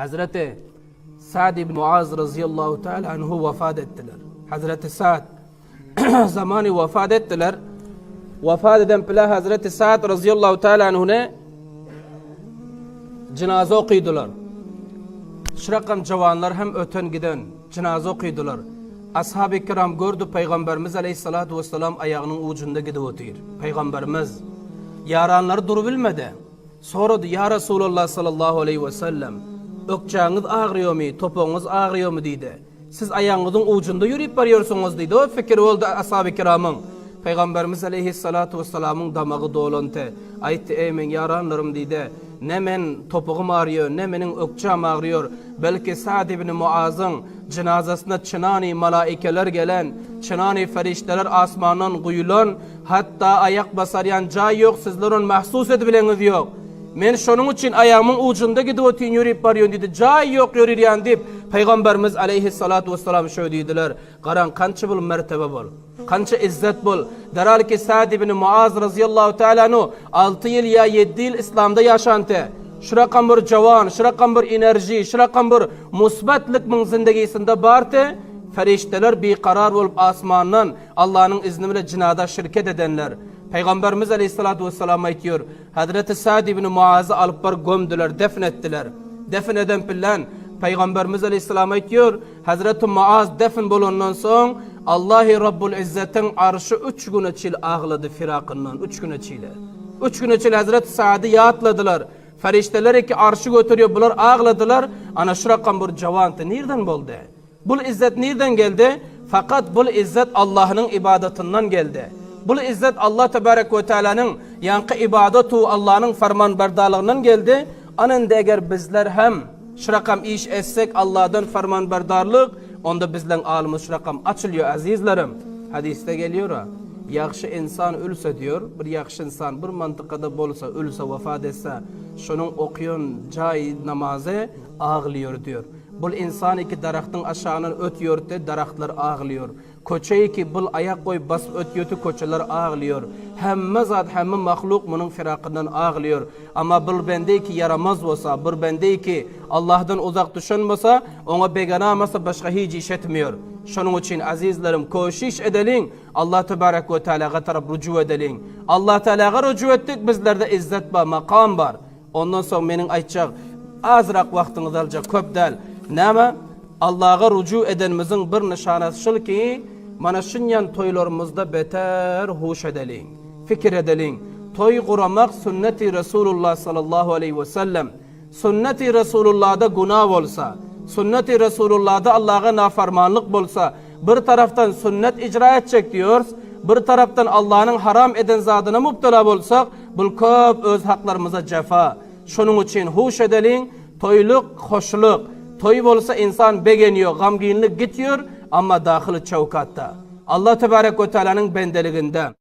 Hazreti Sa'd ibn Muaz radıyallahu teala anhu vefat ettiler. Hazreti Sa'd zamanı vefat ettiler. Vefat eden pila Hazreti Sa'd radıyallahu teala anhu'ne cenaze okuydular. Şırakam cavanlar hem öten giden cenaze okuydular. Ashab-ı kiram gördü Peygamberimiz aleyhissalatu vesselam ayağının ucunda gidip oturuyor. Peygamberimiz yaranları dur bilmedi. Soradı, ya Resulullah sallallahu aleyhi ve sellem, ökçağınız ağrıyor mu, topuğunuz ağrıyor mu dedi. Siz ayağınızın ucunda yürüyüp varıyorsunuz dedi. O fikir oldu ashab-ı kiramın. Peygamberimiz aleyhissalatu vesselamın damağı dolantı. Ayette ey men yaranlarım dedi. Ne men topuğum ağrıyor, ne menin ökçağım ağrıyor. Belki Sa'd ibn Muaz'ın cenazesine çınani malaikeler gelen, çınani ferişteler asmandan kuyulan, hatta ayak basaryan cay yok, sizlerin mahsus edebileniz yok. Men şunun için ayağımın ucunda gidip otin yürüyüp varıyorum dedi. Cay yok yürüyen deyip Peygamberimiz aleyhissalatu vesselam şöyle dediler. Karan kança bul mertebe bol, kança izzet bol. Derhal ki Sa'd ibn Muaz radıyallahu teala anhu 6 yıl ya 7 yıl İslam'da yaşantı. Şırakam bir cavan, şırakam bir enerji, şırakam bir musbatlık mın zindegisinde bartı. Ferişteler bir karar olup asmandan Allah'ın izniyle cinada şirket edenler. Peygamberimiz aleyhissalatu vesselam aytıyor. Hazreti Sa'd ibn Muaz'ı alıp bar gömdüler, defnettiler. Defn eden pillan Peygamberimiz aleyhisselam aytıyor. Hazreti Muaz defn bolondan soň Allahi Rabbul İzzet'in arşı 3 gün içil ağladı firakından. 3 gün içile. 3 gün içil Hazreti Sa'd'ı yatladılar. Ferişteler ki arşı götürüyor, bunlar ağladılar. Ana şırakam bir cavantı. Nereden boldu? Bu izzet nereden geldi? Fakat bu izzet Allah'ın ibadetinden geldi. Bu izzet Allah Tebarek ve Teala'nın yankı ibadetu Allah'ın fermanberdalığından geldi. Anında eğer bizler hem şırakam iş etsek Allah'tan fermanberdarlık, onda bizden alımız şırakam açılıyor azizlerim. Hadiste geliyor ha. Yaxşı insan ölse diyor, bir yaxşı insan bir mantıkada bolsa, ölse, vefat etse, şunun okuyon cay namazı ağlıyor diyor. Bu insan iki daraktın aşağının ötüyor de daraklar ağlıyor. Koçayı ki bul ayak koy bas ötüyordu koçalar ağlıyor. Hemme zat hemme mahluk bunun firakından ağlıyor. Ama bir bende ki yaramaz olsa, bir bende ki Allah'tan uzak düşünmese, ona begana masa başka hiç iş etmiyor. Şunun için azizlerim koşiş edelim. Allah Tebarek ve Teala'ya taraf rücu edelim. Allah Teala'ya rücu ettik, bizlerde izzet var, makam var. Ondan sonra benim aytacak azrak vaktiniz alacak, köp del. Näme? Allah'a rücu edenimizin bir nişanası ki mana şunyan toylarımızda beter hoş edelim. Fikir edelim. Toy kuramak sünneti Resulullah sallallahu aleyhi ve sellem. Sünneti Resulullah'da günah olsa, sünneti Resulullah'da Allah'a nafarmanlık bolsa, bir taraftan sünnet icra edecek diyoruz, bir taraftan Allah'ın haram eden zadına müptela bolsak, bu köp öz haklarımıza cefa. Şunun için hoş edelim, toyluk, hoşluk. Toy olsa insan begeniyor, gamginlik gidiyor ama dahili çavkatta. Allah Tebarek ve Teala'nın bendeliginde.